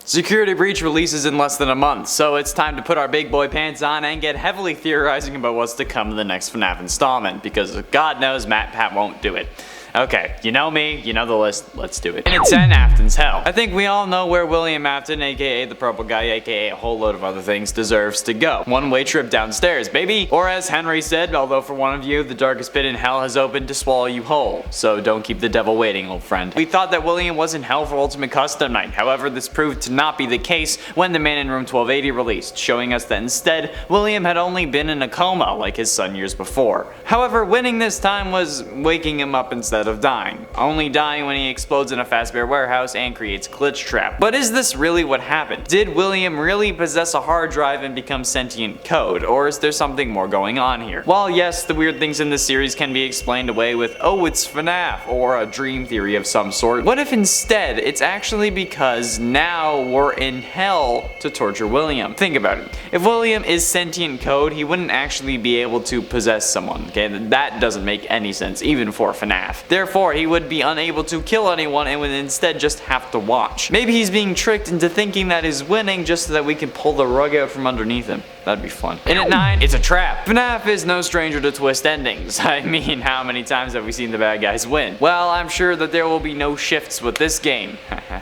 Security Breach releases in less than a month, so it's time to put our big boy pants on and get heavily theorizing about what's to come in the next FNAF installment, because God knows MatPat won't do it. Okay, you know me, you know the list, let's do it. And it's in Afton's hell. I think we all know where William Afton, aka the purple guy, aka a whole load of other things, deserves to go. One-way trip downstairs, baby! Or as Henry said, although for one of you, the darkest pit in hell has opened to swallow you whole. So don't keep the devil waiting, old friend. We thought that William was in hell for Ultimate Custom Night, however this proved to not be the case when The Man in Room 1280 released, showing us that instead, William had only been in a coma like his son years before. However, winning this time was waking him up instead of dying. Only dying when he explodes in a Fazbear warehouse and creates Glitchtrap. But is this really what happened? Did William really possess a hard drive and become sentient code, or is there something more going on here? While yes, the weird things in this series can be explained away with, oh, it's FNAF, or a dream theory of some sort, what if instead it's actually because now we're in hell to torture William? Think about it. If William is sentient code, he wouldn't actually be able to possess someone, okay? That doesn't make any sense, even for FNAF. Therefore, he would be unable to kill anyone and would instead just have to watch. Maybe he's being tricked into thinking that he's winning just so that we can pull the rug out from underneath him. That'd be fun. And at 9, it's a trap. FNAF is no stranger to twist endings. I mean, how many times have we seen the bad guys win? Well, I'm sure that there will be no shifts with this game.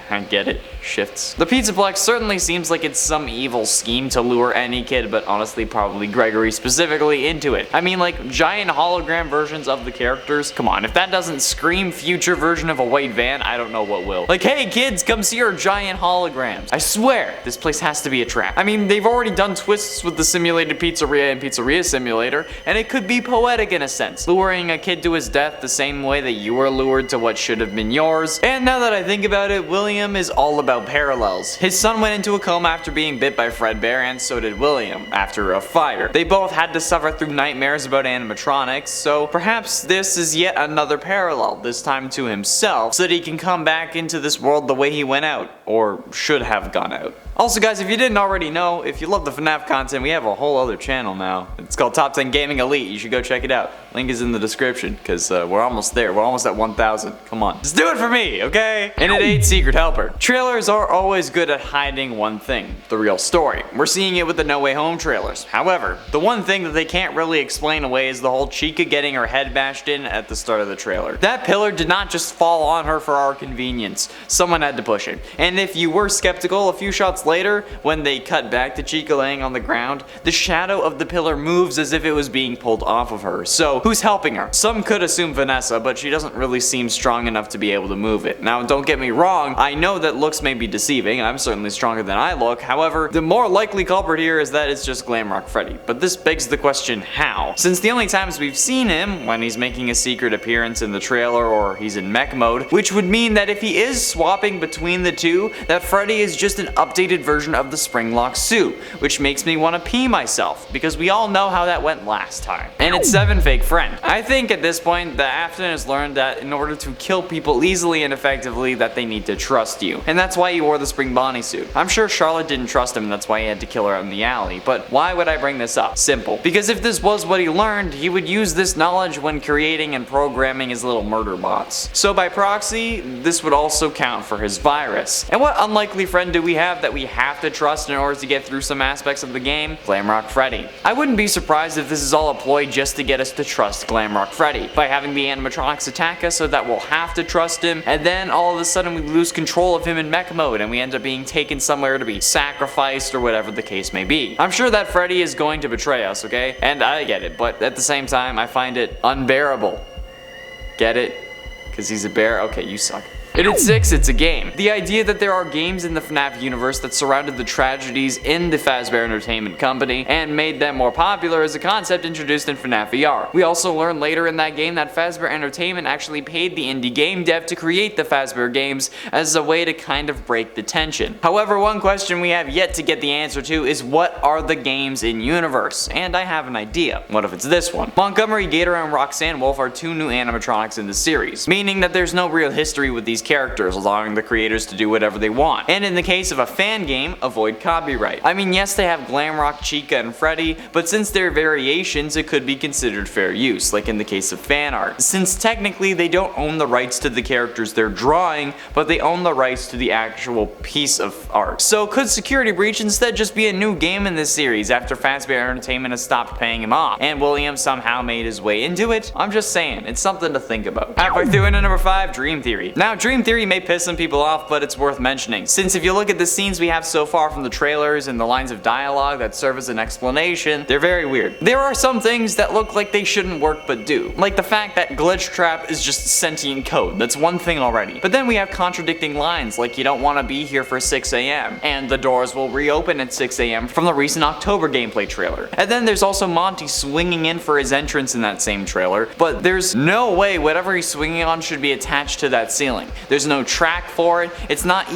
I get it. Shifts. The Pizza Plex certainly seems like it's some evil scheme to lure any kid, but honestly probably Gregory specifically, into it. I mean, like, giant hologram versions of the characters? Come on, if that doesn't scream future version of a white van, I don't know what will. Like, hey kids, come see our giant holograms. I swear, this place has to be a trap. I mean, they've already done twists with the simulated pizzeria and pizzeria simulator, and it could be poetic in a sense, luring a kid to his death the same way that you were lured to what should have been yours. And now that I think about it, William is all about parallels. His son went into a coma after being bit by Fredbear, and so did William, after a fire. They both had to suffer through nightmares about animatronics, so perhaps this is yet another parallel, this time to himself, so that he can come back into this world the way he went out, or should have gone out. Also guys, if you didn't already know, if you love the FNAF content, we have a whole other channel now. It's called Top 10 Gaming Elite. You should go check it out. Link is in the description, because we're almost there. We're almost at 1,000. Come on. Just do it for me, okay? And at 8, Secret Helper. Trailers are always good at hiding one thing, the real story. We're seeing it with the No Way Home trailers. However, the one thing that they can't really explain away is the whole Chica getting her head bashed in at the start of the trailer. That pillar did not just fall on her for our convenience. Someone had to push it. And if you were skeptical, a few shots later, when they cut back to Chica laying on the ground, the shadow of the pillar moves as if it was being pulled off of her. So, who's helping her? Some could assume Vanessa, but she doesn't really seem strong enough to be able to move it. Now, don't get me wrong, I know that looks may be deceiving, I'm certainly stronger than I look, however, the more likely culprit here is that it's just Glamrock Freddy. But this begs the question, how? Since the only times we've seen him, when he's making a secret appearance in the trailer or he's in mech mode, which would mean that if he is swapping between the two, that Freddy is just an updated version of the Springlock suit, which makes me want to pee myself, because we all know how that went last time. And it's 7, Fake Friend. I think at this point that Afton has learned that in order to kill people easily and effectively that they need to trust you, and that's why he wore the Spring Bonnie suit. I'm sure Charlotte didn't trust him and that's why he had to kill her out in the alley, but why would I bring this up? Simple. Because if this was what he learned, he would use this knowledge when creating and programming his little murder bots. So by proxy, this would also count for his virus. And what unlikely friend do we have that we have to trust in order to get through some aspects of the game? Glamrock Freddy. I wouldn't be surprised if this is all a ploy just to get us to trust Glamrock Freddy, by having the animatronics attack us so that we'll have to trust him, and then all of a sudden we lose control of him in mech mode and we end up being taken somewhere to be sacrificed or whatever the case may be. I'm sure that Freddy is going to betray us, okay? And I get it, but at the same time I find it unbearable. Get it? Because he's a bear? Okay, you suck. And at 6, it's a game. The idea that there are games in the FNAF universe that surrounded the tragedies in the Fazbear Entertainment Company and made them more popular is a concept introduced in FNAF VR. We also learn later in that game that Fazbear Entertainment actually paid the indie game dev to create the Fazbear games as a way to kind of break the tension. However, one question we have yet to get the answer to is, what are the games in universe? And I have an idea. What if it's this one? Montgomery Gator and Roxanne Wolf are 2 new animatronics in the series, meaning that there's no real history with these characters, allowing the creators to do whatever they want. And in the case of a fan game, avoid copyright. I mean, yes, they have Glamrock, Chica, and Freddy, but since they're variations, it could be considered fair use, like in the case of fan art. Since technically they don't own the rights to the characters they're drawing, but they own the rights to the actual piece of art. So could Security Breach instead just be a new game in this series after Fazbear Entertainment has stopped paying him off, and William somehow made his way into it? I'm just saying, it's something to think about. Halfway through into number 5, Dream Theory. Now, Dream Theory may piss some people off, but it's worth mentioning, since if you look at the scenes we have so far from the trailers and the lines of dialogue that serve as an explanation, they're very weird. There are some things that look like they shouldn't work but do, like the fact that Glitchtrap is just sentient code. That's one thing already. But then we have contradicting lines like you don't want to be here for 6 a.m. and the doors will reopen at 6 a.m. from the recent October gameplay trailer. And then there's also Monty swinging in for his entrance in that same trailer, but there's no way whatever he's swinging on should be attached to that ceiling. There's no track for it. There's not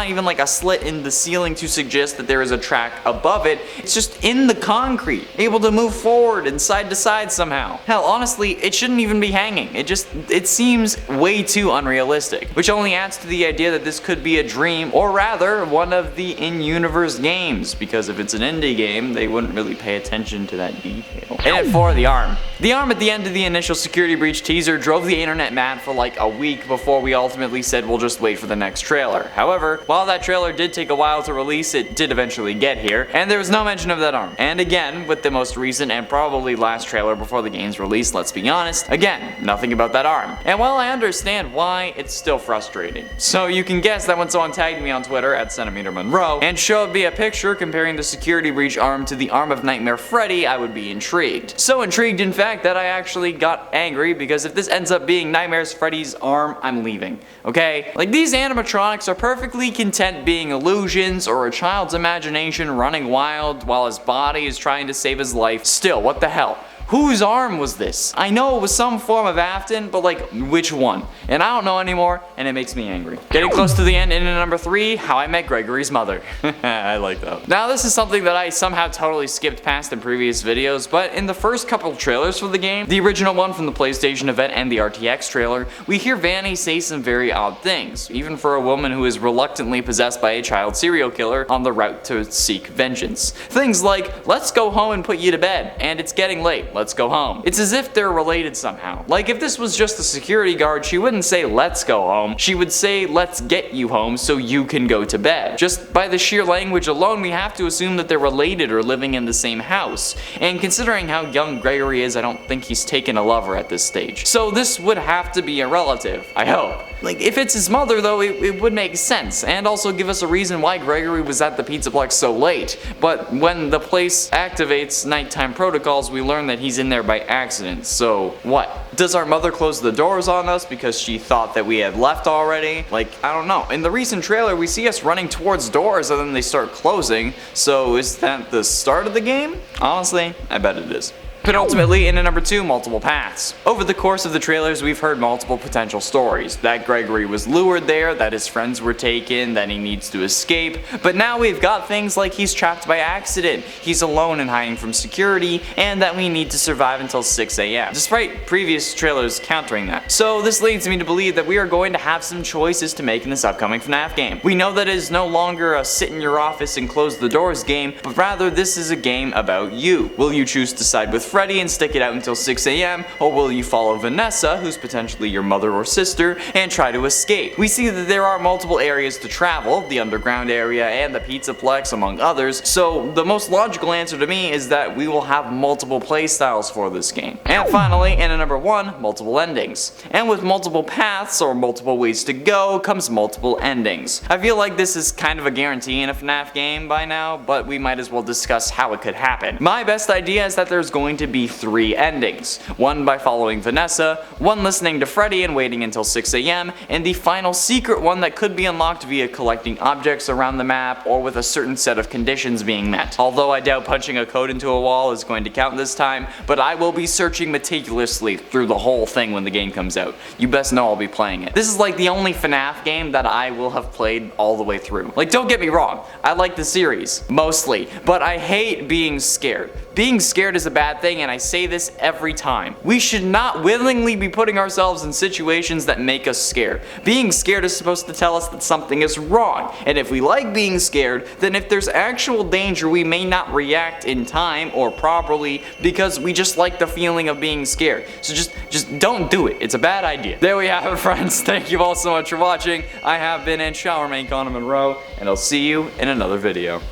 even like a slit in the ceiling to suggest that there is a track above it. It's just in the concrete, able to move forward and side to side somehow. Hell, honestly, it shouldn't even be hanging. It seems way too unrealistic, which only adds to the idea that this could be a dream, or rather, one of the in-universe games, because if it's an indie game, they wouldn't really pay attention to that detail. And at 4, the arm. The arm at the end of the initial Security Breach teaser drove the internet mad for like a week before we ultimately said we'll just wait for the next trailer. However, while that trailer did take a while to release, it did eventually get here, and there was no mention of that arm. And again, with the most recent and probably last trailer before the game's release, let's be honest, again, nothing about that arm. And while I understand why, it's still frustrating. So you can guess that when someone tagged me on Twitter at Centimeter Monroe and showed me a picture comparing the Security Breach arm to the arm of Nightmare Freddy, I would be intrigued. So intrigued, in fact, that I actually got angry, because if this ends up being Nightmare Freddy's arm, I'm leaving. Okay? Like, these animatronics are perfectly content being illusions or a child's imagination running wild while his body is trying to save his life. Still, what the hell? Whose arm was this? I know it was some form of Afton, but like, which one? And I don't know anymore, and it makes me angry. Getting close to the end, into number 3, How I Met Gregory's Mother. I like that. Now, this is something that I somehow totally skipped past in previous videos, but in the first couple trailers for the game, the original one from the PlayStation event and the RTX trailer, we hear Vanny say some very odd things, even for a woman who is reluctantly possessed by a child serial killer on the route to seek vengeance. Things like, let's go home and put you to bed, and it's getting late. Let's go home. It's as if they're related somehow. Like, if this was just a security guard, she wouldn't say let's go home, she would say let's get you home so you can go to bed. Just by the sheer language alone, we have to assume that they're related or living in the same house. And considering how young Gregory is, I don't think he's taken a lover at this stage. So this would have to be a relative, I hope. Like, if it's his mother though, it would make sense, and also give us a reason why Gregory was at the Pizza Plex so late. But when the place activates nighttime protocols, we learn that he's in there by accident, so what? Does our mother close the doors on us because she thought that we had left already? Like, I don't know. In the recent trailer, we see us running towards doors and then they start closing, so is that the start of the game? Honestly, I bet it is. But ultimately, into number 2, multiple paths. Over the course of the trailers, we've heard multiple potential stories. That Gregory was lured there, that his friends were taken, that he needs to escape. But now we've got things like he's trapped by accident, he's alone and hiding from security, and that we need to survive until 6 a.m. despite previous trailers countering that. So this leads me to believe that we are going to have some choices to make in this upcoming FNAF game. We know that it is no longer a sit in your office and close the doors game, but rather this is a game about you. Will you choose to side with Freddy and stick it out until 6 a.m. or will you follow Vanessa, who's potentially your mother or sister, and try to escape? We see that there are multiple areas to travel, the underground area and the Pizza Plex among others, so the most logical answer to me is that we will have multiple playstyles for this game. And finally, into number 1, multiple endings. And with multiple paths or multiple ways to go comes multiple endings. I feel like this is kind of a guarantee in a FNAF game by now, but we might as well discuss how it could happen. My best idea is that there's going to be 3 endings. One by following Vanessa, one listening to Freddy and waiting until 6 a.m, and the final secret one that could be unlocked via collecting objects around the map or with a certain set of conditions being met. Although I doubt punching a code into a wall is going to count this time, but I will be searching meticulously through the whole thing when the game comes out. You best know I'll be playing it. This is like the only FNAF game that I will have played all the way through. Like, don't get me wrong, I like the series, mostly, but I hate being scared. Being scared is a bad thing thing, and I say this every time. We should not willingly be putting ourselves in situations that make us scared. Being scared is supposed to tell us that something is wrong, and if we like being scared, then if there's actual danger, we may not react in time or properly because we just like the feeling of being scared. So just don't do it. It's a bad idea. There we have it, friends. Thank you all so much for watching. I have been and shall remain Connor Monroe, and I'll see you in another video.